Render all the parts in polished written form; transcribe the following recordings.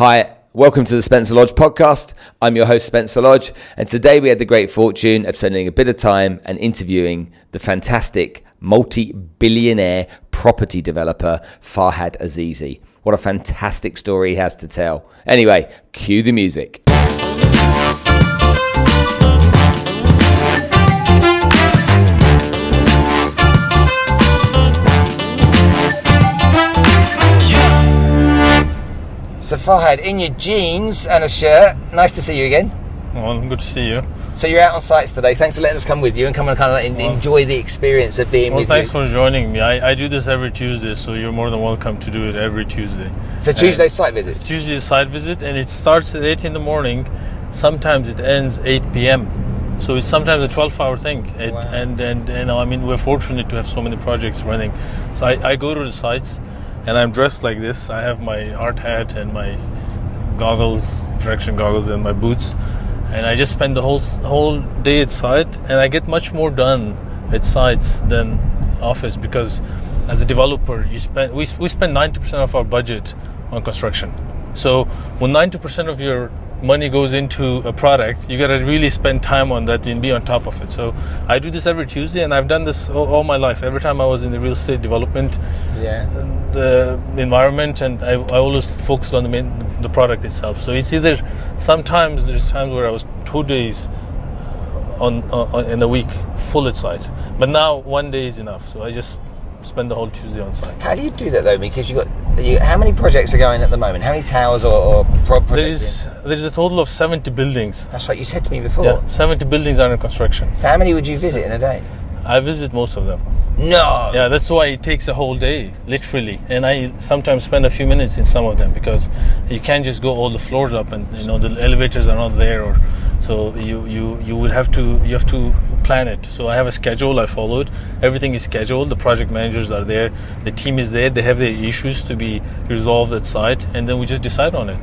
Hi, welcome to the Spencer Lodge podcast. I'm your host, Spencer Lodge, and today we had the great fortune of spending a bit of time and interviewing the fantastic multi-billionaire property developer, Farhad Azizi. What a fantastic story he has to tell. Anyway, cue the music. So Farhad, in your jeans and a shirt, nice to see you again. Well, good to see you. So you're out on sites today. Thanks for letting us come with you and come and enjoy the experience of being with you. Well, thanks for joining me. I do this every Tuesday, so you're more than welcome to do it every Tuesday. So Tuesday's site visits? It's Tuesday's site visit, and it starts at 8 in the morning. Sometimes it ends 8 p.m. So it's sometimes a 12-hour thing. Wow. And we're fortunate to have so many projects running. So I go to the sites, and I'm dressed like this. I have my art hat and my goggles, direction goggles, and my boots. And I just spend the whole day at site, and I get much more done at sites than office, because as a developer, we spend 90% of our budget on construction. So when 90% of your money goes into a product, you got to really spend time on that and be on top of it. So I do this every Tuesday, and I've done this all my life. Every time I was in the real estate development, the environment, and I always focused on the product itself. So it's either there's times where I was 2 days in a week full at site, but now 1 day is enough. So I just spend the whole Tuesday on site. How do you do that though? Because how many projects are going at the moment? How many towers or projects? There's a total of 70 buildings. That's right, you said to me before. Yeah, 70 buildings are in construction. So how many would you visit in a day? I visit most of them. No! Yeah, that's why it takes a whole day, literally. And I sometimes spend a few minutes in some of them, because you can't just go all the floors up, and the elevators are not there, so you have to plan it. So I have a schedule I followed. Everything is scheduled. The project managers are there. The team is there. They have their issues to be resolved at site, and then we just decide on it.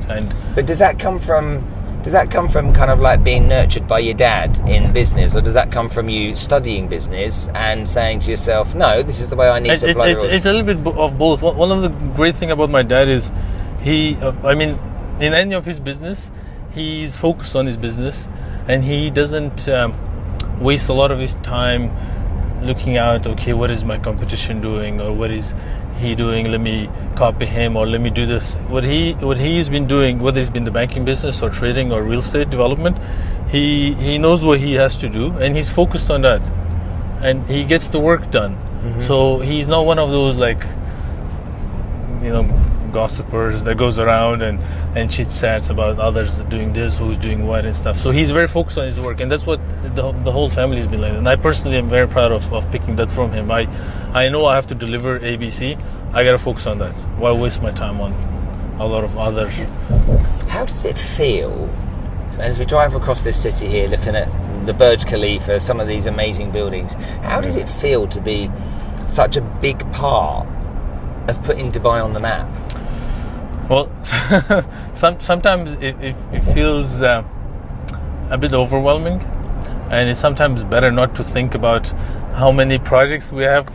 But does that come from kind of like being nurtured by your dad in business, or does that come from you studying business and saying to yourself, no, this is the way I need to apply the rules? It's a little bit of both. One of the great things about my dad is in any of his business, he's focused on his business, and he doesn't waste a lot of his time looking out, okay, what is my competition doing, or what is he doing, let me copy him, or let me do this. What he's been doing, whether it's been the banking business or trading or real estate development, he knows what he has to do, and he's focused on that, and he gets the work done. Mm-hmm. So he's not one of those gossipers that goes around and chit chats about others doing this, who's doing what and stuff. So he's very focused on his work, and that's what the whole family has been like. And I personally am very proud of picking that from him. I know I have to deliver ABC. I got to focus on that. Why waste my time on a lot of other? How does it feel as we drive across this city here, looking at the Burj Khalifa, some of these amazing buildings? How does it feel to be such a big part of putting Dubai on the map? Well, sometimes it feels a bit overwhelming, and it's sometimes better not to think about how many projects we have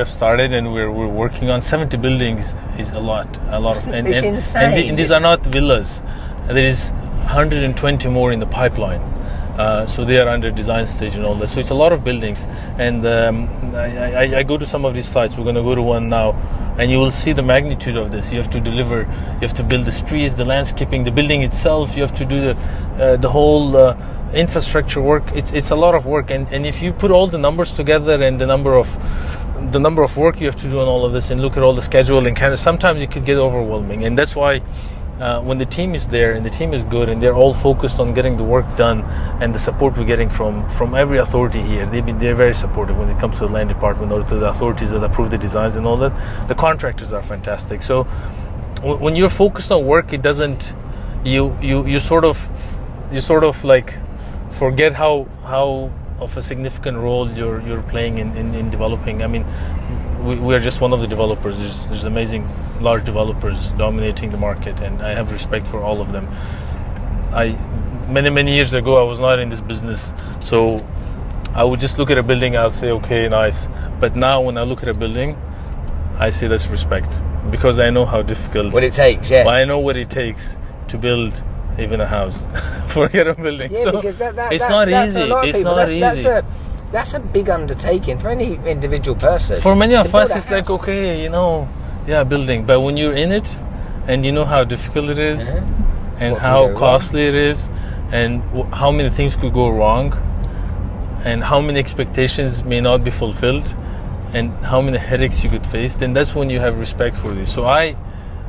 started and we're working on. 70 buildings is a lot it's insane. And these are not villas. There is 120 more in the pipeline. So they are under design stage and all that. So it's a lot of buildings, and I go to some of these sites. We're going to go to one now, and you will see the magnitude of this. You have to deliver. You have to build the streets, the landscaping, the building itself. You have to do the whole infrastructure work. It's a lot of work, and if you put all the numbers together and the number of work you have to do on all of this, and look at all the schedule, and sometimes it could get overwhelming, and that's why. When the team is there and the team is good and they're all focused on getting the work done, and the support we're getting from every authority here, they're very supportive when it comes to the land department or to the authorities that approve the designs and all that. The contractors are fantastic. So when you're focused on work, it doesn't you sort of like forget how of a significant role you're playing in developing. I mean, we are just one of the developers. There's amazing large developers dominating the market, and I have respect for all of them. Many years ago, I was not in this business, so I would just look at a building, I'll say, okay, nice. But now when I look at a building, I say that's respect. because I know how difficult what it takes. Yeah. I know what it takes to build even a house. Forget a building. Yeah, so because it's not easy. It's not easy. That's a big undertaking for any individual person. For many of us, it's like, okay, building. But when you're in it, and you know how difficult it is, and how costly it is, and how many things could go wrong, and how many expectations may not be fulfilled, and how many headaches you could face, then that's when you have respect for this. So I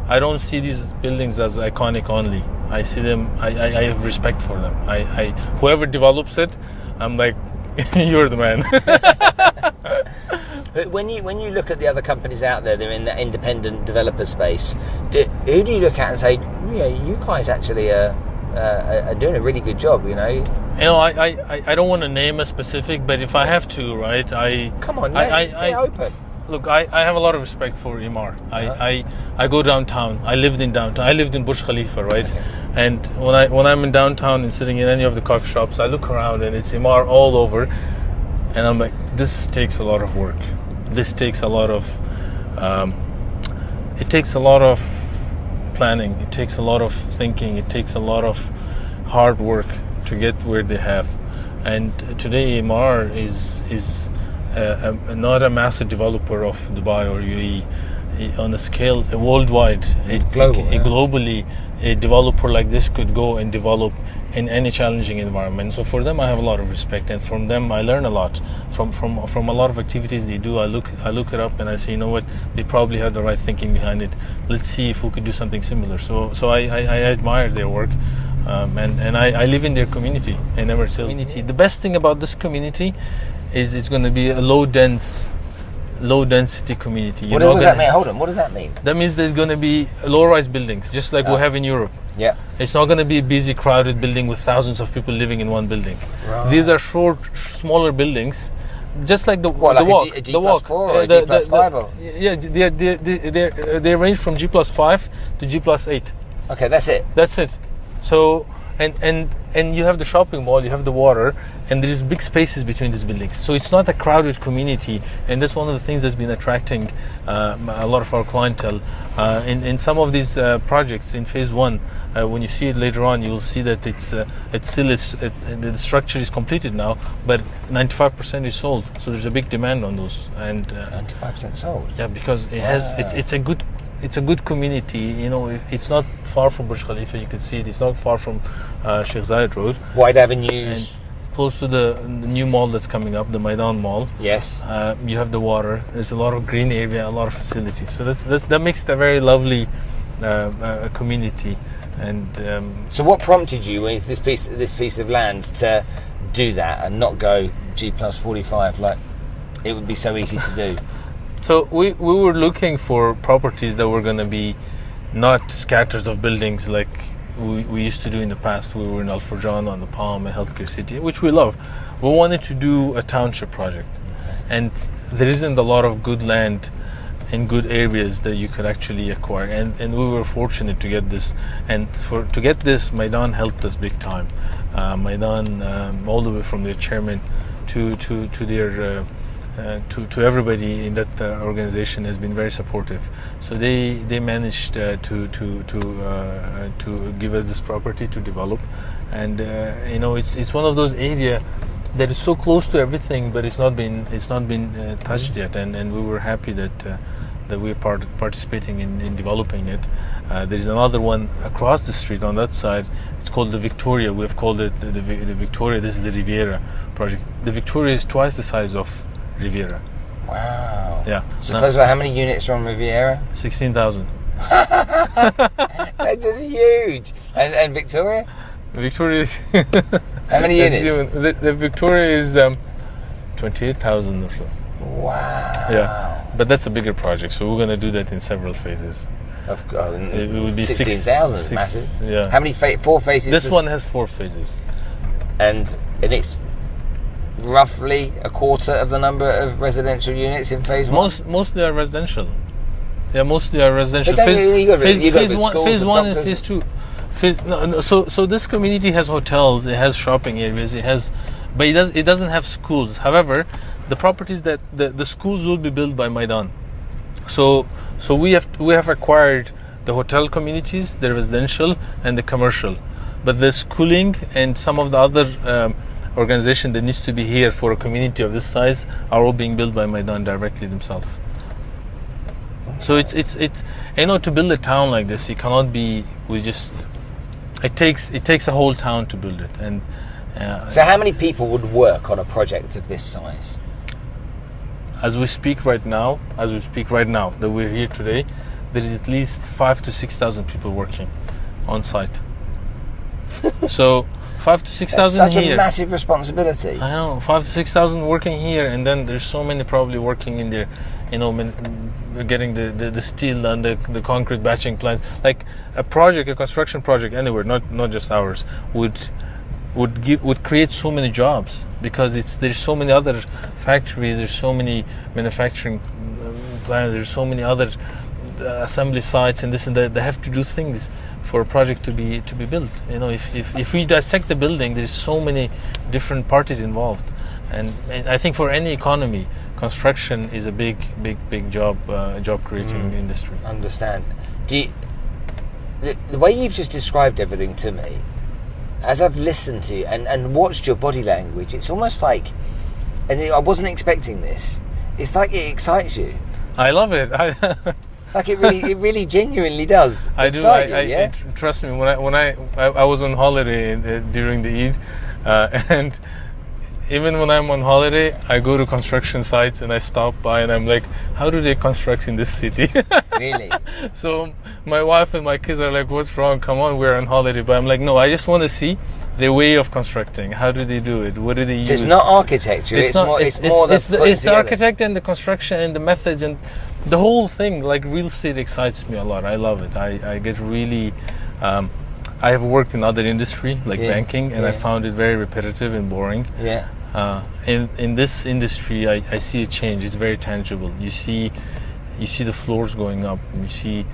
don't see these buildings as iconic only. I see them, I have respect for them. I whoever develops it, I'm like, you're the man. When you look at the other companies out there, they're in the independent developer space. Who do you look at and say, yeah, you guys actually are doing a really good job? I don't want to name a specific, but if I have to, right? Come on, they're open. Look, I have a lot of respect for Emaar. I go downtown. I lived in downtown. I lived in Burj Khalifa, right? Okay. And when I'm in downtown and sitting in any of the coffee shops, I look around and it's Emaar all over, and I'm like, this takes a lot of work. This takes a lot of. It takes a lot of planning. It takes a lot of thinking. It takes a lot of hard work to get where they have. And today, Emaar is not a massive developer of Dubai or UAE on a scale worldwide. Globally, a developer like this could go and develop in any challenging environment. So for them, I have a lot of respect, and from them, I learn a lot. From a lot of activities they do, I look it up and I say, you know what, they probably have the right thinking behind it. Let's see if we could do something similar. So I admire their work. And I live in their community in Emirates Hills. The best thing about this community is it's going to be a low density community. What does that mean? Hold on, what does that mean? That means there's going to be low-rise buildings, just like we have in Europe. Yeah. It's not going to be a busy, crowded building with thousands of people living in one building. Right. These are short, smaller buildings, just like the walk. A G plus 4 or a G plus 5? Yeah, they range from G plus 5 to G plus 8. Okay, that's it. That's it. So and you have the shopping mall, you have the water, and there is big spaces between these buildings. So it's not a crowded community, and that's one of the things that's been attracting a lot of our clientele. In some of these projects in phase 1, when you see it later on, you will see that the structure is completed now, but 95% is sold. So there's a big demand on those. And 95% sold. Yeah, because it's a good community. It's not far from Burj Khalifa. You can see it. It's not far from Sheikh Zayed Road. Wide avenues. And close to the new mall that's coming up, the Maidan Mall. Yes. You have the water. There's a lot of green area, a lot of facilities. So that makes it a very lovely community. And so, what prompted you with this piece of land to do that and not go G plus 45 like it would be so easy to do? So we were looking for properties that were going to be not scatters of buildings like we used to do in the past. We were in Al Furjan on the Palm, a healthcare city, which we love. We wanted to do a township project. Okay. And there isn't a lot of good land in good areas that you could actually acquire. And we were fortunate to get this. And to get this, Maidan helped us big time. Maidan, all the way from their chairman to their... to everybody in that organization has been very supportive. So they managed to give us this property to develop, and it's one of those areas that is so close to everything, but it's not been touched yet, and we were happy that we're participating in developing it. There's another one across the street on that side. It's called the Victoria. We've called it the Victoria. This is the Riviera project. The Victoria is twice the size of Riviera. Wow. Yeah. So first of all, how many units are on Riviera? 16,000. That is huge. And Victoria? Victoria is... How many units? The Victoria is 28,000 or so. Wow. Yeah. But that's a bigger project, so we're going to do that in several phases. It would be 16,000, massive. Yeah. How many 4 phases? This one has 4 phases. And it's roughly a quarter of the number of residential units in phase 1? Mostly are residential. Yeah, mostly are residential. Phase 1 and phase 2. So this community has hotels, it has shopping areas, but it doesn't have schools. However, the properties that the schools will be built by Maidan. So we have acquired the hotel communities, the residential and the commercial, but the schooling and some of the other organization that needs to be here for a community of this size are all being built by Maidan directly themselves. So it's to build a town like this, you cannot be it takes a whole town to build it. And so how many people would work on a project of this size? As we speak right now that we're here today, there is at least 5,000 to 6,000 people working on site. So 5,000 to 6,000 That's such here. a massive responsibility. I know, 5,000 to 6,000 working here, and then there's so many probably working in there, getting the steel and the concrete batching plants. Like a construction project anywhere, not just ours, would create so many jobs, because there's so many other factories, there's so many manufacturing plants, there's so many other assembly sites and this and that. They have to do things for a project to be built. If we dissect the building, there's so many different parties involved, and I think for any economy, construction is a big job creating industry. Understand? The way you've just described everything to me, as I've listened to you and watched your body language, it's almost like, and I wasn't expecting this, it's like it excites you. I love it. Like it really genuinely does. I do. Trust me. When I was on holiday during the Eid, and even when I'm on holiday, I go to construction sites and I stop by and I'm like, how do they construct in this city? Really? So my wife and my kids are like, what's wrong? Come on, we're on holiday. But I'm like, no, I just want to see the way of constructing. How do they do it? What do they use? It's not architecture. It's the architect and the construction and the methods and the whole thing. Like real estate excites me a lot. I love it. I get really. I have worked in other industry like banking, and I found it very repetitive and boring. Yeah. In this industry, I see a change. It's very tangible. You see the floors going up. You see,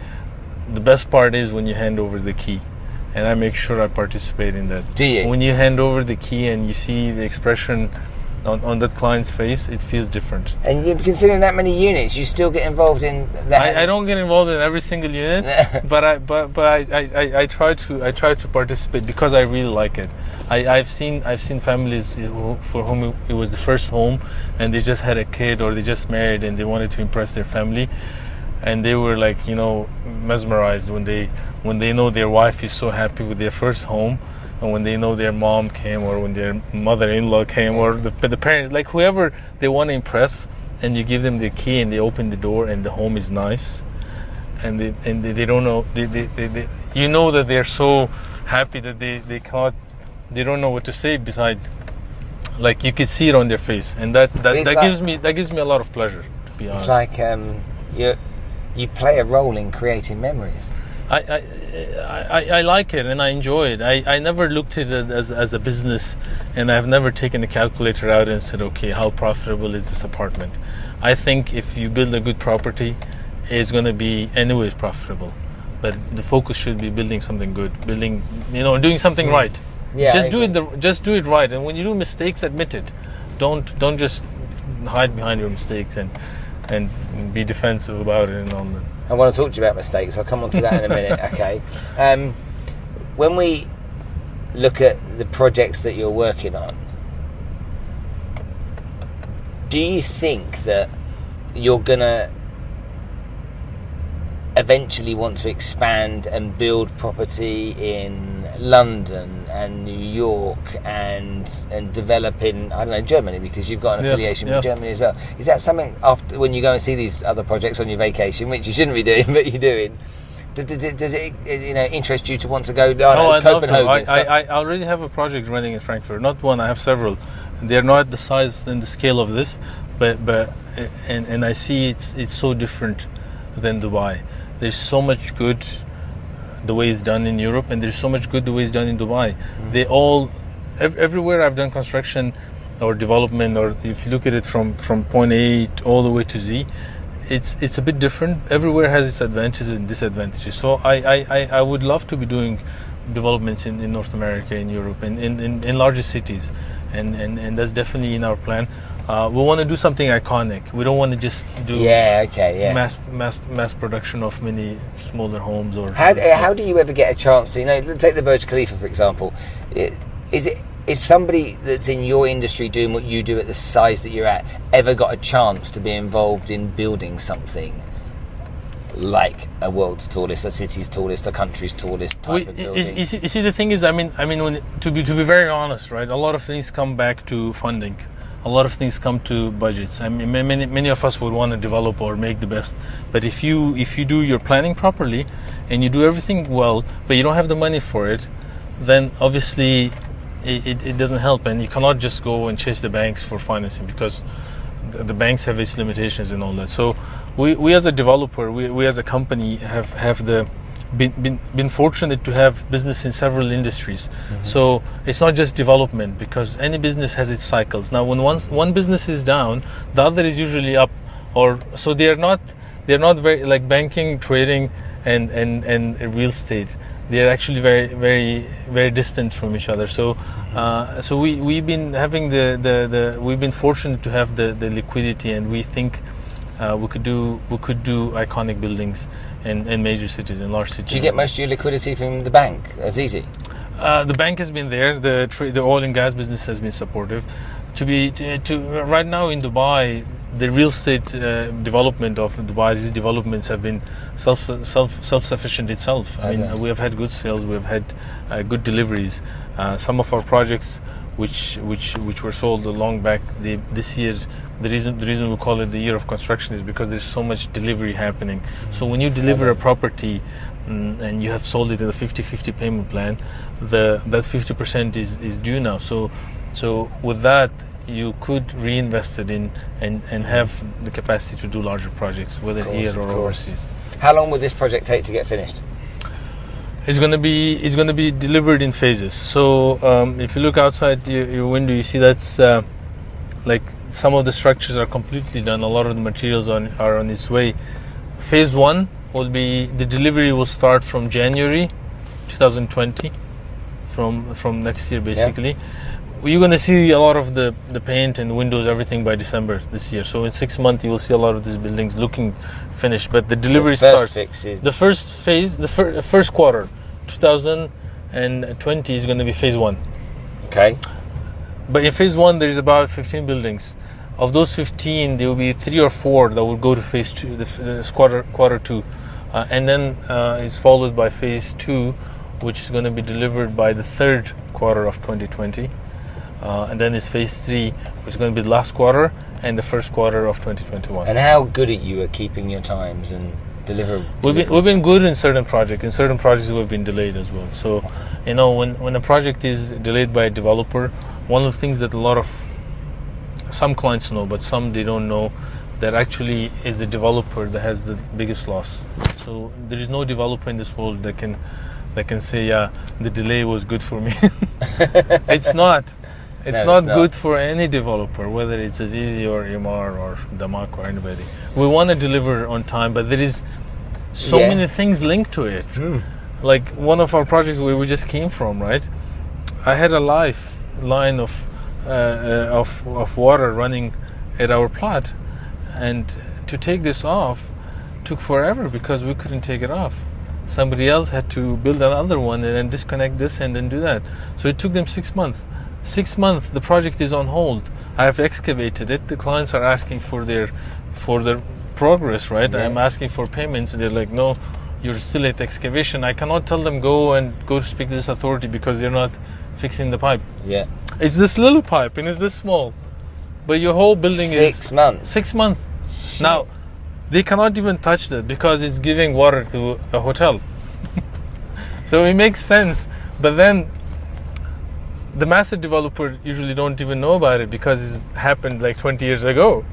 the best part is when you hand over the key, and I make sure I participate in that. Do you? When you hand over the key and you see the expression on that client's face, it feels different. And you're considering that many units, you still get involved in that? I don't get involved in every single unit, but I try to participate because I really like it. I've seen families for whom it was the first home, and they just had a kid or they just married and they wanted to impress their family, and they were like mesmerized when they know their wife is so happy with their first home. And when they know their mom came, or when their mother-in-law came, or the parents, like whoever they want to impress, and you give them the key and they open the door and the home is nice, and they don't know, they that they're so happy that they don't know what to say beside, like you can see it on their face, and that gives me a lot of pleasure, to be honest. It's like you play a role in creating memories. I like it and I enjoy it. I never looked at it as a business, and I've never taken a calculator out and said, okay, how profitable is this apartment? I think if you build a good property, it's going to be anyways profitable. But the focus should be building something good, doing something right. Yeah, just do it right. And when you do mistakes, admit it. Don't just hide behind your mistakes and be defensive about it and all that. I want to talk to you about mistakes. I'll come on to that in a minute. Okay. When we look at the projects that you're working on, do you think that you're going to eventually want to expand and build property in London and New York and develop in, I don't know, Germany, because you've got an affiliation with Germany as well? Is that something after when you go and see these other projects on your vacation, which you shouldn't be doing, but you're doing? Does it interest you to want to go to Copenhagen? I already have a project running in Frankfurt. Not one, I have several. They're not at the size and the scale of this, but I see it's so different than Dubai. There's so much good the way it's done in Europe, and there's so much good the way it's done in Dubai. They all, everywhere I've done construction or development, or if you look at it from point A all the way to Z, it's a bit different. Everywhere has its advantages and disadvantages. So I would love to be doing developments in North America, in Europe, and in larger cities, and that's definitely in our plan. We want to do something iconic. We don't want to just do mass production of many smaller homes. Or how do you ever get a chance to, take the Burj Khalifa for example? Is somebody that's in your industry doing what you do at the size that you're at ever got a chance to be involved in building something like a world's tallest, a city's tallest, a country's tallest type of building? You see, the thing is, to be very honest, right? A lot of things come back to funding. A lot of things come to budgets. Many of us would want to develop or make the best, but if you do your planning properly and you do everything well, but you don't have the money for it, then obviously it doesn't help, and you cannot just go and chase the banks for financing because the banks have its limitations and all that. So we as a developer, we as a company have been fortunate to have business in several industries. Mm-hmm. So it's not just development, because any business has its cycles. Now when one business is down, the other is usually up, or so they're not very like banking, trading and real estate. They're actually very, very, very distant from each other. So we've been having we've been fortunate to have the liquidity, and we think we could do iconic buildings in major cities, in large cities. Do you get most of your liquidity from the bank, Azizi? The bank has been there. The oil and gas business has been supportive. Right now in Dubai, the real estate development of Dubai, these developments have been self-sufficient itself. We have had good sales. We have had good deliveries. Some of our projects, which were sold a long back, this year, the reason we call it the year of construction is because there's so much delivery happening. So when you deliver a property and you have sold it in a 50-50 payment plan, that 50% is due now. So with that, you could reinvest it in and have the capacity to do larger projects, whether here or overseas. How long will this project take to get finished? It's going to be delivered in phases. So if you look outside your window, you see that's like some of the structures are completely done. A lot of the materials are on its way. Phase 1 will be, the delivery will start from January 2020, from next year basically. Yeah. You're going to see a lot of the paint and windows, everything by December this year. So in 6 months, you will see a lot of these buildings looking finished. But the delivery starts. The first phase, the first quarter, 2020 is going to be phase 1. Okay. But in phase 1, there is about 15 buildings. Of those 15, there will be 3 or 4 that will go to phase 2, the quarter 2, and then it's followed by phase 2, which is going to be delivered by the 3rd quarter of 2020. And then it's phase 3, which is going to be the last quarter and the first quarter of 2021. And how good are you at keeping your times and delivering? We've been good in certain projects. In certain projects, we've been delayed as well. So, when a project is delayed by a developer, one of the things that some clients know, but some they don't know, that actually is the developer that has the biggest loss. So there is no developer in this world that can say, yeah, the delay was good for me. It's not. It's not good for any developer, whether it's Azizi or Imar or Damak or anybody. We want to deliver on time, but there is so many things linked to it. Like one of our projects where we just came from, right? I had a line of water running at our plot, and to take this off took forever because we couldn't take it off. Somebody else had to build another one and then disconnect this and then do that. So it took them 6 months. 6 months, the project is on hold. I have excavated it. The clients are asking for their progress, right? Yeah. I'm asking for payments, and they're like, no, you're still at excavation. I cannot tell them go to speak to this authority because they're not fixing the pipe. Yeah. It's this little pipe and it's this small, but your whole building is 6 months. 6 months. Shit. Now, they cannot even touch that because it's giving water to a hotel. So it makes sense, but then the massive developer usually don't even know about it because it happened like 20 years ago.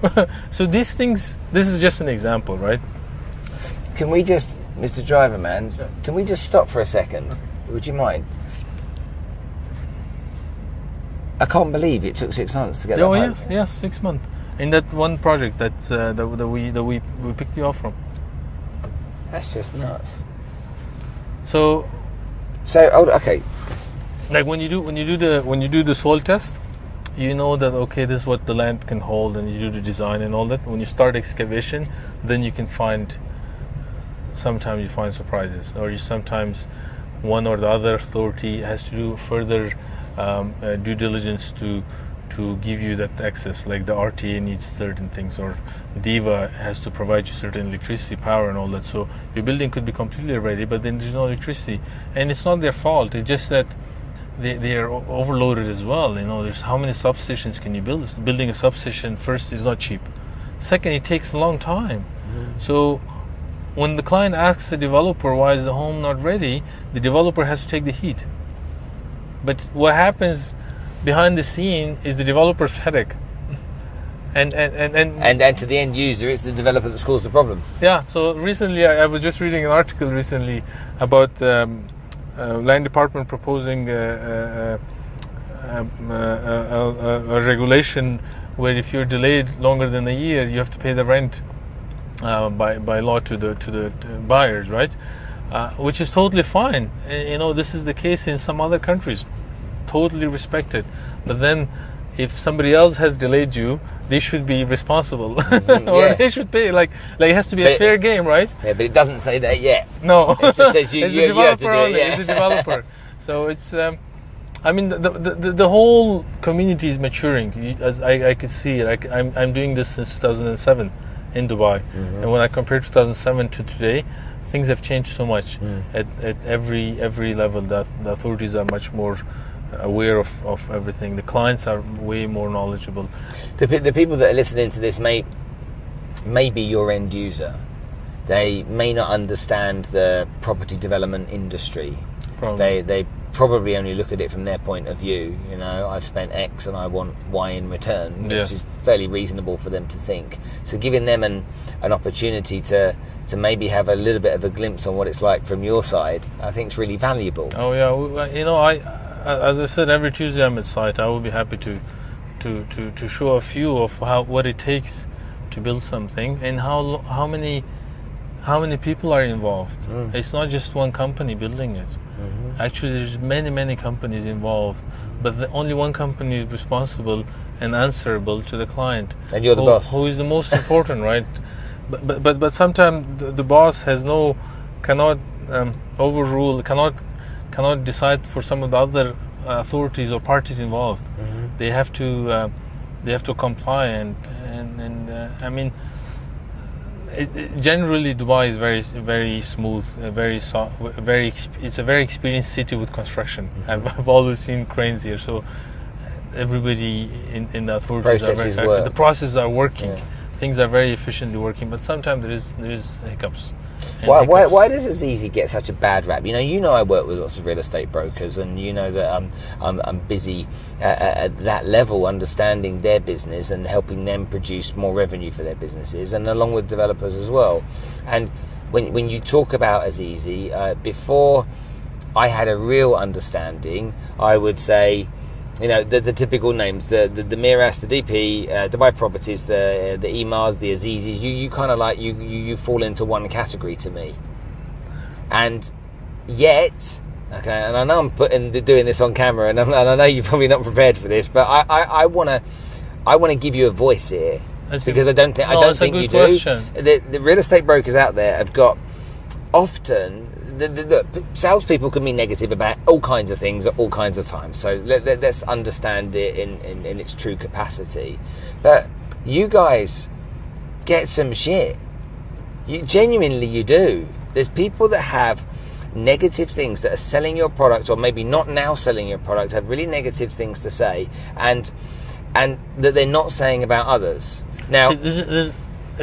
So these things, this is just an example, right? Can we just, Mr. Driver Man, can we just stop for a second? Would you mind? I can't believe it took 6 months to get that pipe. Yes, 6 months. In that one project that we picked you up from. That's just nuts. So okay. Like when you do the soil test, you know that, okay, this is what the land can hold, and you do the design and all that. When you start excavation, then you can sometimes you find surprises, or sometimes one or the other authority has to do further due diligence to give you that access, like the RTA needs certain things, or DEVA has to provide you certain electricity, power and all that. So your building could be completely ready, but then there's no electricity, and it's not their fault. It's just that they are overloaded as well. There's how many substations can you build? Building a substation, first, is not cheap. Second, it takes a long time. So when the client asks the developer, why is the home not ready, the developer has to take the heat. But what happens behind the scene is the developer's headache. And to the end user, it's the developer that's caused the problem. Yeah. So recently, I was just reading an article about land department proposing a regulation where if you're delayed longer than a year, you have to pay the rent by law to the buyers, right? Which is totally fine. This is the case in some other countries. Totally respected. But then if somebody else has delayed you, they should be responsible. Or they should pay. Like it has to be a fair game, right? Yeah, but it doesn't say that yet. No. It just says you have to do it. Yeah. It's a developer. So it's the whole community is maturing. As I could see it. I'm doing this since 2007 in Dubai. And when I compare 2007 to today, things have changed so much. At every level. The authorities are much more aware of everything. The clients are way more knowledgeable. The people that are listening to this may be your end user. They may not understand the property development industry. Probably. They probably only look at it from their point of view. I've spent X and I want Y in return, which is fairly reasonable for them to think. So giving them an opportunity to maybe have a little bit of a glimpse on what it's like from your side, I think is really valuable. Oh yeah, as I said, every Tuesday I'm at site. I will be happy to show a few of what it takes to build something, and how many people are involved. It's not just one company building it. Actually, there's many companies involved, but only one company is responsible and answerable to the client. And you're the boss. Who is the most important, right? But sometimes the boss cannot overrule, cannot decide for some of the other authorities or parties involved. They have to comply, and I mean, generally Dubai is very smooth, very soft, it's a very experienced city with construction. I've always seen cranes here, so everybody in the authorities the processes are working. Things are very efficiently working, but sometimes there is hiccups. Why does Azizi get such a bad rap? I work with lots of real estate brokers, and that I'm busy at that level, understanding their business and helping them produce more revenue for their businesses, and along with developers as well. And when you talk about Azizi, before I had a real understanding, I would say, the typical names, the Miras, the DP, Dubai Properties, the Emars, the Azizis, you kind of like, you fall into one category to me. And yet, okay, and I know I'm doing this on camera, and I know you're probably not prepared for this, but I want to give you a voice here, because I don't think you do. The real estate brokers out there have got often. The salespeople can be negative about all kinds of things at all kinds of times. So let's understand it in its true capacity. But you guys get some shit. You do. There's people that have negative things, that are selling your product, or maybe not now selling your product, have really negative things to say, and that they're not saying about others. Now, this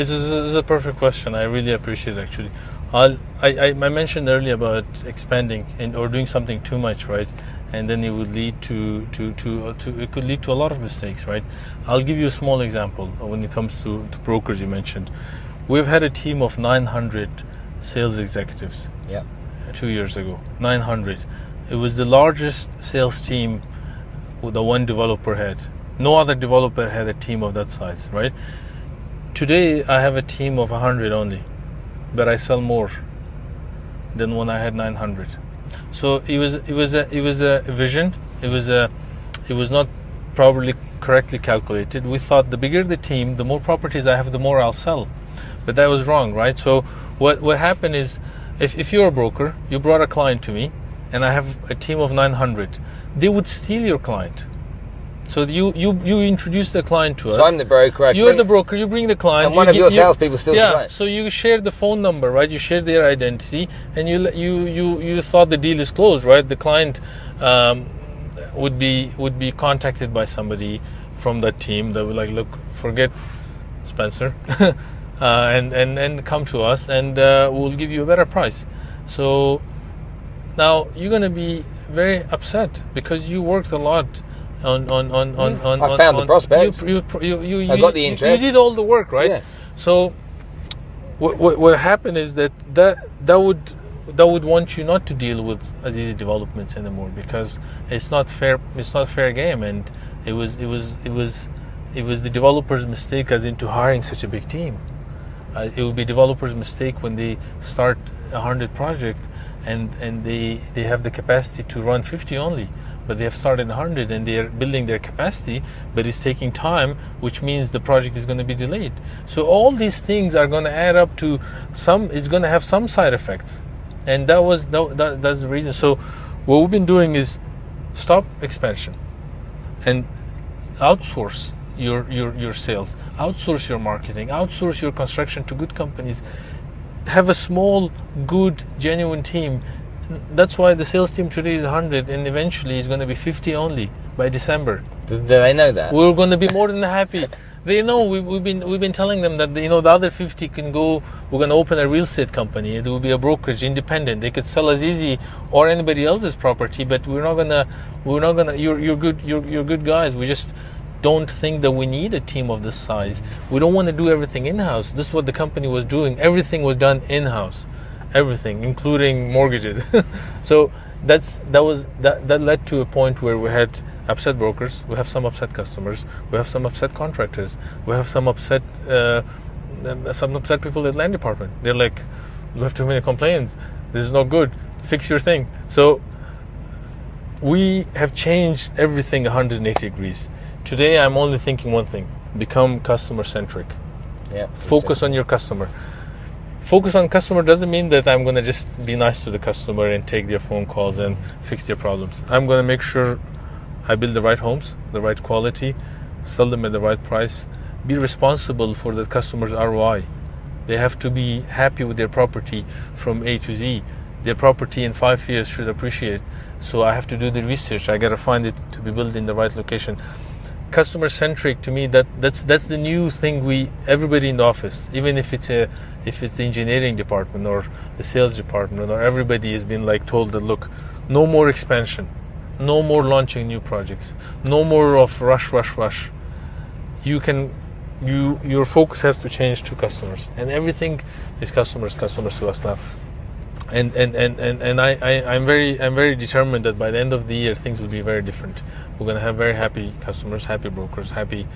is a perfect question. I really appreciate it, actually. I mentioned earlier about expanding or doing something too much, right? And then it would lead to it could lead to a lot of mistakes, right? I'll give you a small example when it comes to brokers you mentioned. We've had a team of 900 sales executives. 2 years ago, 900. It was the largest sales team the one developer had. No other developer had a team of that size, right? Today I have a team of 100 only. But I sell more than when I had 900. So it was a vision. It was not properly correctly calculated. We thought the bigger the team, the more properties I have, the more I'll sell. But that was wrong, right? So what happened is, if you're a broker, you brought a client to me, and I have a team of 900, they would steal your client. So you introduce the client to us. So I'm the broker. You're the broker. You bring the client. And one of your salespeople steals the client. So you share the phone number, right? You share their identity, and you thought the deal is closed, right? The client would be contacted by somebody from that team that would like, look, forget Spencer, and come to us, and we'll give you a better price. So now you're going to be very upset because you worked a lot on I found the prospects. I got the interest. You did all the work, right? Yeah. So what happened is that would want you not to deal with Azizi Developments anymore, because it's not fair. It's not fair game, and it was the developer's mistake as into hiring such a big team. It would be developer's mistake when they start 100 projects and they have the capacity to run 50 only, but they have started 100 and they are building their capacity, but it's taking time, which means the project is going to be delayed. So all these things are going to add up to it's going to have some side effects, and that's the reason. So what we've been doing is stop expansion and outsource your sales, outsource your marketing, outsource your construction to good companies. Have a small, good, genuine team. That's why the sales team today is 100, and eventually is going to be 50 only by December. Do they know that? We're going to be more than happy. They know. We've been telling them that the other 50 can go. We're going to open a real estate company. It will be a brokerage, independent. They could sell Azizi or anybody else's property, but we're not gonna. You're good guys. We just don't think that we need a team of this size. We don't want to do everything in-house. This is what the company was doing. Everything was done in-house, everything, including mortgages. So that led to a point where we had upset brokers, we have some upset customers, we have some upset contractors, we have some upset people at land department. They're like, we have too many complaints, this is not good, fix your thing. So we have changed everything 180 degrees. Today I'm only thinking one thing: become customer centric. Yeah. Focus on your customer. Focus on customer doesn't mean that I'm going to just be nice to the customer and take their phone calls and fix their problems. I'm going to make sure I build the right homes, the right quality, sell them at the right price, be responsible for the customer's ROI. They have to be happy with their property from A to Z. Their property in 5 years should appreciate. So I have to do the research. I got to find it to be built in the right location. Customer centric, to me, that's the new thing. Everybody in the office, even if it's the engineering department or the sales department, or everybody has been like told that, look, no more expansion, no more launching new projects, no more of rush. Your focus has to change to customers, and everything is customers to us now. And I'm very determined that by the end of the year things will be very different. We're going to have very happy customers, happy brokers, happy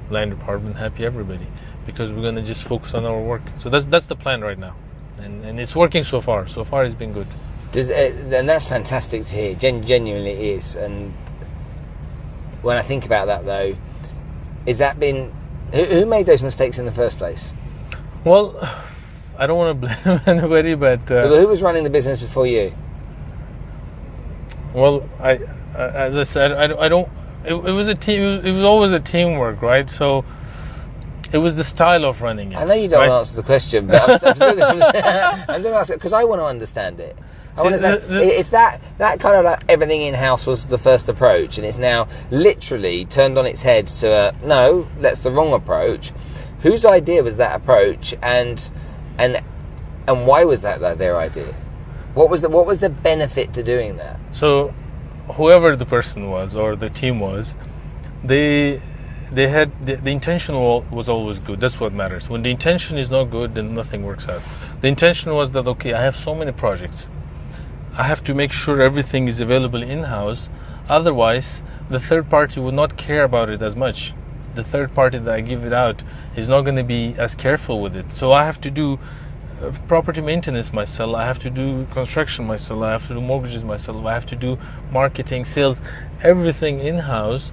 land department, happy everybody, because we're going to just focus on our work. So that's the plan right now, and it's working so far. So far it's been good. And that's fantastic to hear. Genuinely it is. And when I think about that though, who made those mistakes in the first place? Well, I don't want to blame anybody, but who was running the business before you? Well, as I said, I don't. It was a team. It was always a teamwork, right? So it was the style of running it. I know you don't answer the question, but I'm going to ask it because I want to understand it. I want to say, if that kind of like everything in-house was the first approach, and it's now literally turned on its head to no, that's the wrong approach. Whose idea was that approach, and why was that their idea? What was the benefit to doing that? So, whoever the person was or the team was, they had the intention was always good. That's what matters. When the intention is not good, then nothing works out. The intention was that, okay, I have so many projects, I have to make sure everything is available in-house. Otherwise, the third party would not care about it as much. The third party that I give it out is not going to be as careful with it. So I have to do property maintenance myself, I have to do construction myself, I have to do mortgages myself, I have to do marketing, sales, everything in-house.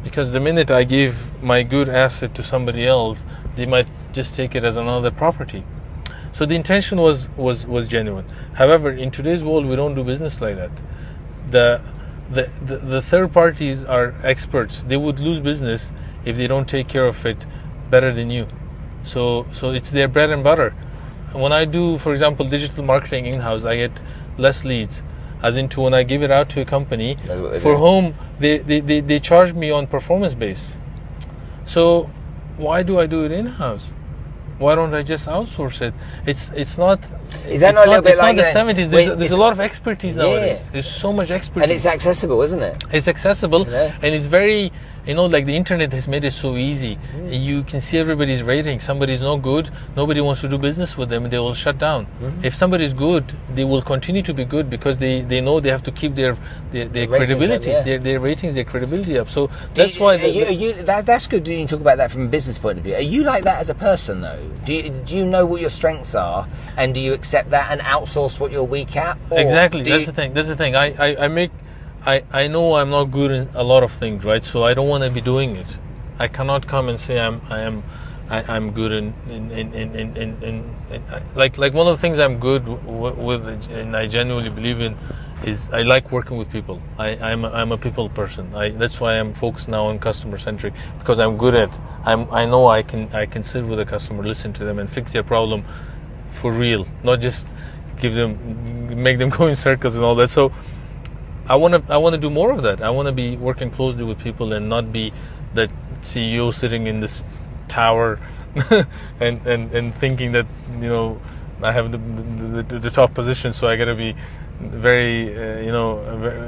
because the minute I give my good asset to somebody else, they might just take it as another property. So the intention was genuine. However, in today's world, we don't do business like that. The third parties are experts. They would lose business if they don't take care of it better than you. So it's their bread and butter. When I do, for example, digital marketing in-house, I get less leads. As into when I give it out to a company for whom they charge me on performance base. So why do I do it in-house? Why don't I just outsource it? It's not. Is that not a little bit like the 70s? There's a lot of expertise nowadays. There's so much expertise, and it's accessible, isn't it? It's accessible, and it's very. Like the internet has made it so easy. You can see everybody's rating. Somebody's not good, nobody wants to do business with them, they will shut down. If somebody's good, they will continue to be good because they know they have to keep their credibility, their ratings, their credibility up. So that's why. That's good. Do you talk about that from a business point of view? Are you like that as a person though? Do you know what your strengths are, and do you accept that and outsource what you're weak at? Exactly. That's the thing. I know I'm not good in a lot of things, right? So I don't want to be doing it. I cannot come and say I'm good in like one of the things I'm good with, and I genuinely believe in, is I like working with people. I'm a people person. That's why I'm focused now on customer centric, because I'm good at. I know I can sit with a customer, listen to them, and fix their problem for real, not just make them go in circles and all that. So I want to do more of that. I want to be working closely with people and not be that CEO sitting in this tower and thinking that I have the top position, so I got to be very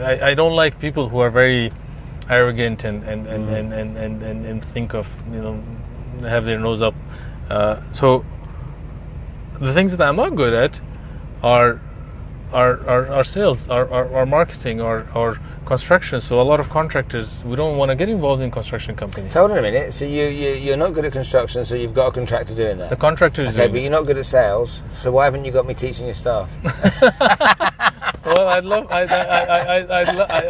I don't like people who are very arrogant and think of have their nose up. So the things that I'm not good at are sales, our marketing, or construction. So a lot of contractors, we don't want to get involved in construction companies. So hold on a minute. So you're not good at construction, so you've got a contractor doing that. The contractor is okay, but you're not good at sales. So why haven't you got me teaching your staff? Well,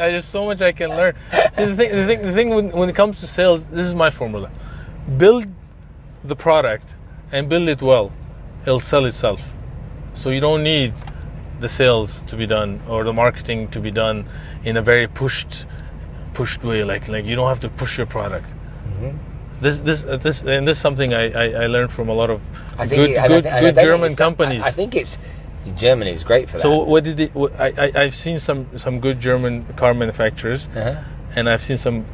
there's so much I can learn. See, the thing when it comes to sales, this is my formula: build the product and build it well, it'll sell itself. So you don't need the sales to be done or the marketing to be done in a very pushed way. Like you don't have to push your product. This is something I learned from a lot of good German companies. I think it's Germany is great for that. So I've seen some good German car manufacturers, and I've seen some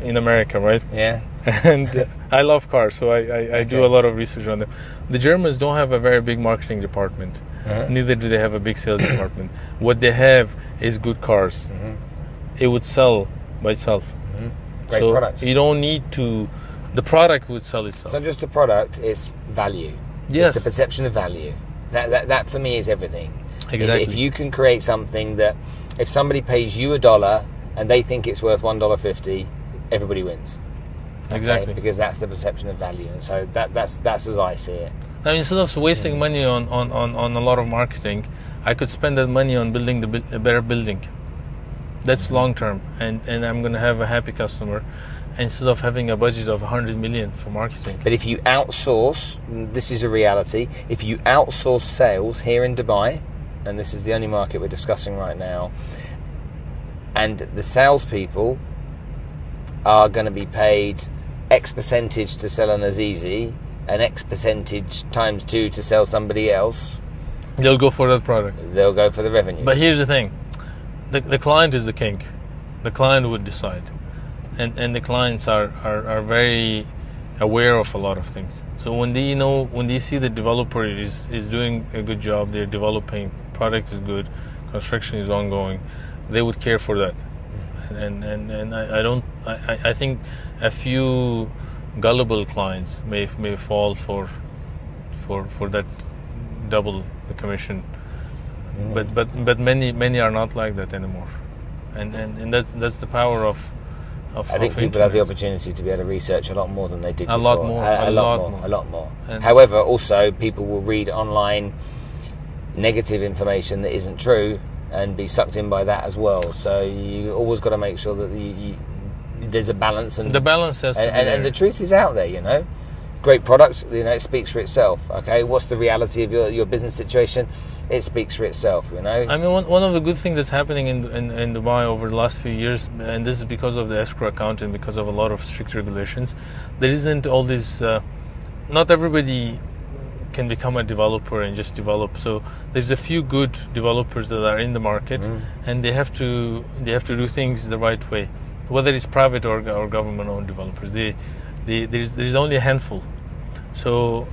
in America, right? Yeah. And I love cars, so I do a lot of research on them. The Germans don't have a very big marketing department. Neither do they have a big sales department. What they have is good cars. It would sell by itself. Great products. You don't need to. The product would sell itself. It's not just a product; it's value. Yes. It's the perception of value. That for me is everything. Exactly. If you can create something that, if somebody pays you $1 and they think it's worth $1.50, everybody wins. Okay? Exactly. Because that's the perception of value, and so that's as I see it. Now, instead of wasting money on a lot of marketing, I could spend that money on building a better building. That's long term, and I'm going to have a happy customer, instead of having a budget of 100 million for marketing. But if you outsource, this is a reality, if you outsource sales here in Dubai, and this is the only market we're discussing right now, and the salespeople are going to be paid X percentage to sell an Azizi, and X percentage times 2 to sell somebody else, they'll go for that product. They'll go for the revenue. But here's the thing. The client is the king. The client would decide. And the clients are very aware of a lot of things. So when they see the developer is doing a good job, they're developing, product is good, construction is ongoing, they would care for that. And I think a few gullible clients may fall for that double the commission. But many are not like that anymore. And that's the power of I think people internet. have the opportunity to be able to research a lot more than they did before. A lot more. However, also people will read online negative information that isn't true and be sucked in by that as well. So you always got to make sure that there's a balance, and the balance has to be there. and the truth is out there, you know. Great product, you know, it speaks for itself. Okay, what's the reality of your business situation? It speaks for itself, you know. I mean, one of the good things that's happening in Dubai over the last few years, and this is because of the escrow account and because of a lot of strict regulations, there isn't all these. Not everybody can become a developer and just develop. So there's a few good developers that are in the market, and they have to do things the right way, whether it's private or government-owned developers. There's only a handful. So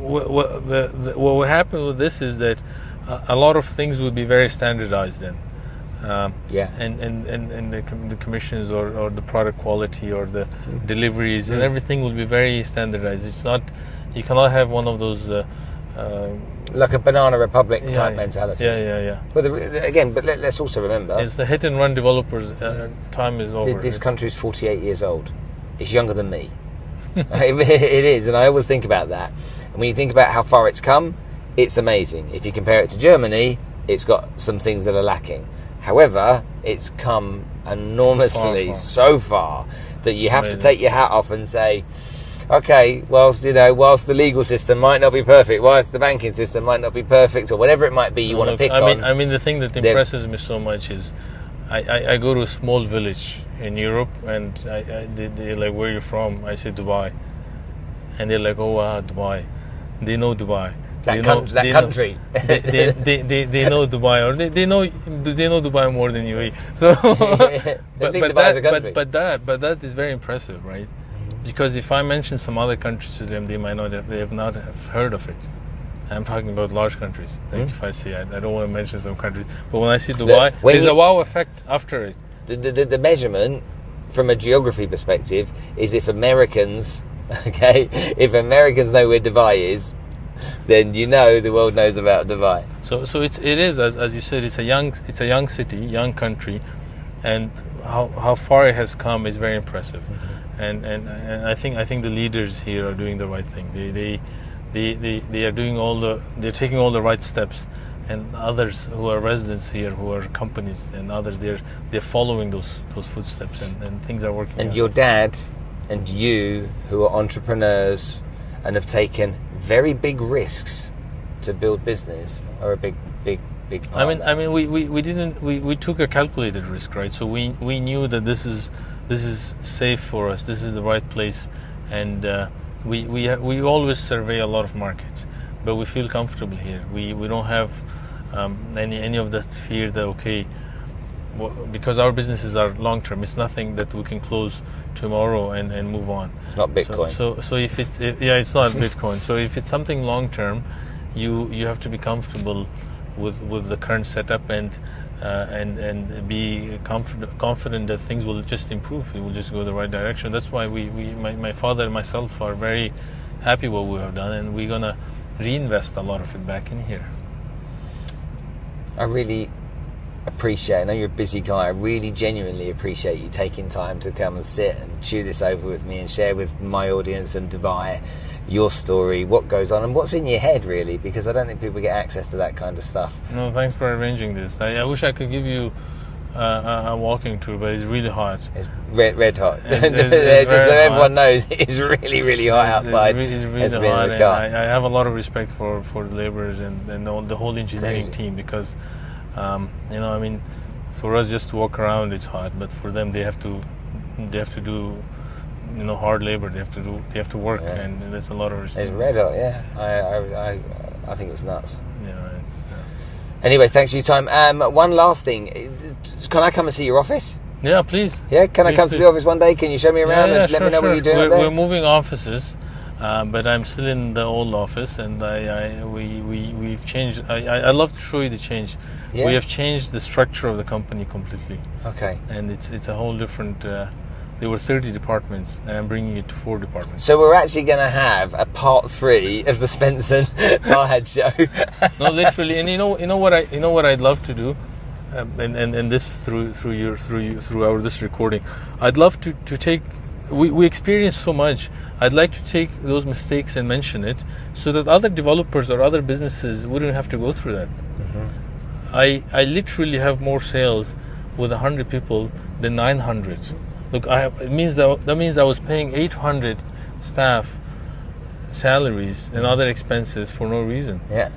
what will happen with this is that a lot of things will be very standardized then. And the commissions or the product quality or the deliveries and everything will be very standardized. It's not, you cannot have one of those like a Banana Republic type mentality. Yeah. But but let's also remember, it's the hit and run developers. Time is over. This country is 48 years old. It's younger than me. It is, and I always think about that. And when you think about how far it's come, it's amazing. If you compare it to Germany, it's got some things that are lacking. However, it's come enormously so far that you have to take your hat off and say, okay, whilst the legal system might not be perfect, whilst the banking system might not be perfect, or whatever it might be you want to pick on. I mean, the thing that impresses me so much is I go to a small village in Europe, and they're like, where are you from? I say Dubai, and they're like, oh wow, Dubai. They know Dubai. That country. They know Dubai, or they know Dubai more than UAE. So, but that is very impressive, right? Because if I mention some other countries to them, they have not heard of it. I'm talking about large countries. Like if I say, I don't want to mention some countries, but when I see Dubai, there's a wow effect after it. The measurement from a geography perspective is if Americans know where Dubai is, then you know the world knows about Dubai. So it is as you said, it's a young city, young country, and how far it has come is very impressive. And I think the leaders here are doing the right thing. They are doing they're taking all the right steps, and others who are residents here, who are companies and others, they're following those footsteps, and things are working. And your dad and you, who are entrepreneurs and have taken very big risks to build business, are a big part. I mean we took a calculated risk, right? So we knew that this is safe for us, this is the right place, and we always survey a lot of markets, but we feel comfortable here. We don't have any of that fear that because our businesses are long term. It's nothing that we can close tomorrow and move on. It's not Bitcoin. So if it's not Bitcoin. So if it's something long term, you have to be comfortable with the current setup and be confident that things will just improve. It will just go the right direction. That's why my father and myself are very happy what we have done, and we're gonna reinvest a lot of it back in here. I really appreciate, I know you're a busy guy, I really genuinely appreciate you taking time to come and sit and chew this over with me and share with my audience in Dubai your story, what goes on and what's in your head, really, because I don't think people get access to that kind of stuff. No, thanks for arranging this. I wish I could give you a walking tour, but it's really hot. It's red hot. Just so everyone knows, it's really, really hot outside. It's really hot, and I have a lot of respect for the laborers and the whole engineering team, because for us just to walk around it's hot, but for them they have to do hard labor. They have to work, and there's a lot of respect. It's red hot, yeah. I think it's nuts. Yeah, it's. Anyway, thanks for your time. One last thing, can I come and see your office? Yeah, please. Yeah, can I come to the office one day? Can you show me around and let me know what you're doing there? We're moving offices, but I'm still in the old office, and we've changed. I'd love to show you the change. Yeah. We have changed the structure of the company completely. Okay. And it's a whole different. There were 30 departments, and I'm bringing it to 4 departments. So we're actually going to have a part 3 of the Spencer Farhad show. No, literally, and you know what I'd love to do, and this through this recording, I'd love to take. We experience so much. I'd like to take those mistakes and mention it, so that other developers or other businesses wouldn't have to go through that. I literally have more sales with 100 people than 900. Look, it means that means I was paying 800 staff salaries and other expenses for no reason. Yeah.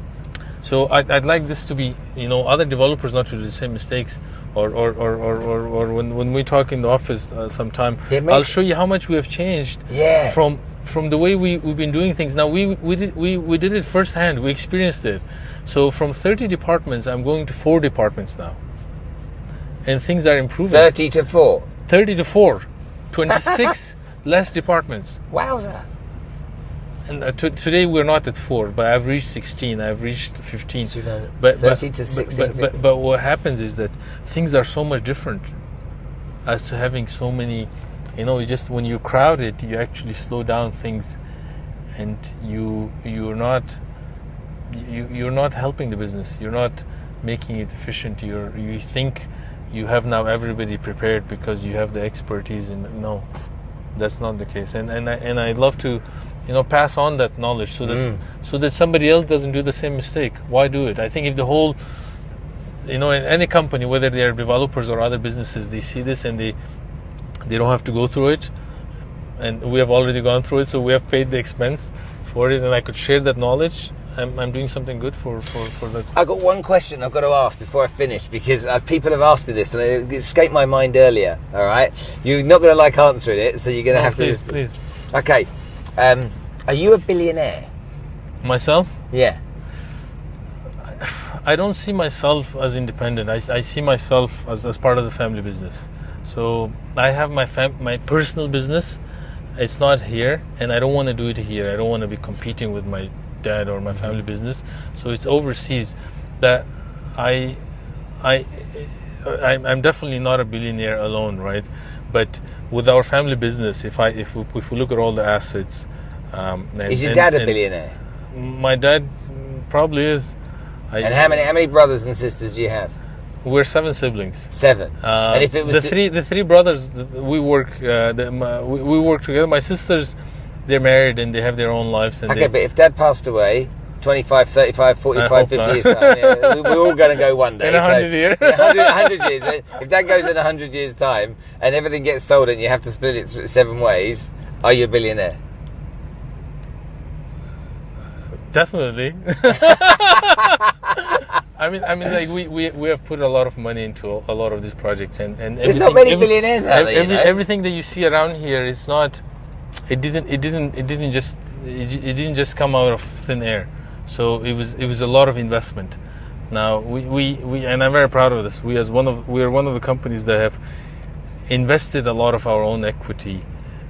So I'd like this to be, other developers not to do the same mistakes. Or when we talk in the office sometime, I'll show you how much we have changed. Yeah. From the way we've been doing things. Now we did it firsthand. We experienced it. So from 30 departments, I'm going to 4 departments now, and things are improving. 30 to 4. 30 to 4, 26 less departments. Wowza. And today we're not at 4, but I've reached 16. I've reached 15. But 30 to 16. But what happens is that things are so much different as to having so many. It's just when you're crowded, you actually slow down things, and you're not helping the business. You're not making it efficient. You think you have now everybody prepared because you have the expertise, and no, that's not the case. And I love to pass on that knowledge so that somebody else doesn't do the same mistake. Why do it? I think if the whole, in any company, whether they are developers or other businesses, they see this and they don't have to go through it, and we have already gone through it, so we have paid the expense for it, and I could share that knowledge. I'm doing something good for that. I've got one question I've got to ask before I finish, because people have asked me this and it escaped my mind earlier. All right, you're not going to like answering it, so you're going to have to. Please. Okay. Are you a billionaire? Myself? Yeah. I don't see myself as independent. I see myself as part of the family business. So I have my personal business. It's not here, and I don't want to do it here. I don't want to be competing with my dad or my family business. So it's overseas. That I'm definitely not a billionaire alone, right? But with our family business, if we look at all the assets, is your dad a billionaire? My dad probably is. And how many brothers and sisters do you have? We're 7 siblings. 7. And if it was the three brothers, we work we work together. My sisters, they're married and they have their own lives. And but if Dad passed away 25, 35, 45, 50 years time, we're all going to go one day. In 100 years. 100 years. If Dad goes in 100 years time and everything gets sold and you have to split it 7 ways, are you a billionaire? Definitely. I mean, like we have put a lot of money into a lot of these projects, and there's not many billionaires out there. Everything that you see around here is not. It didn't just come out of thin air. So it was a lot of investment. Now we and I'm very proud of this. We are one of the companies that have invested a lot of our own equity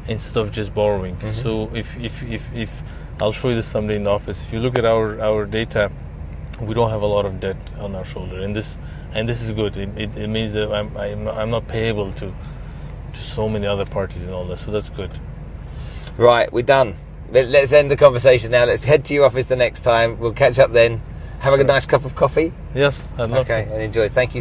instead of just borrowing. Mm-hmm. So if I'll show you this someday in the office. If you look at our data, we don't have a lot of debt on our shoulder, and this is good. It means that I'm not payable to so many other parties and all that. So that's good. Right, we're done. Let's end the conversation now. Let's head to your office the next time. We'll catch up then. Have a nice cup of coffee. Yes, I'd love to. Okay, and enjoy. Thank you.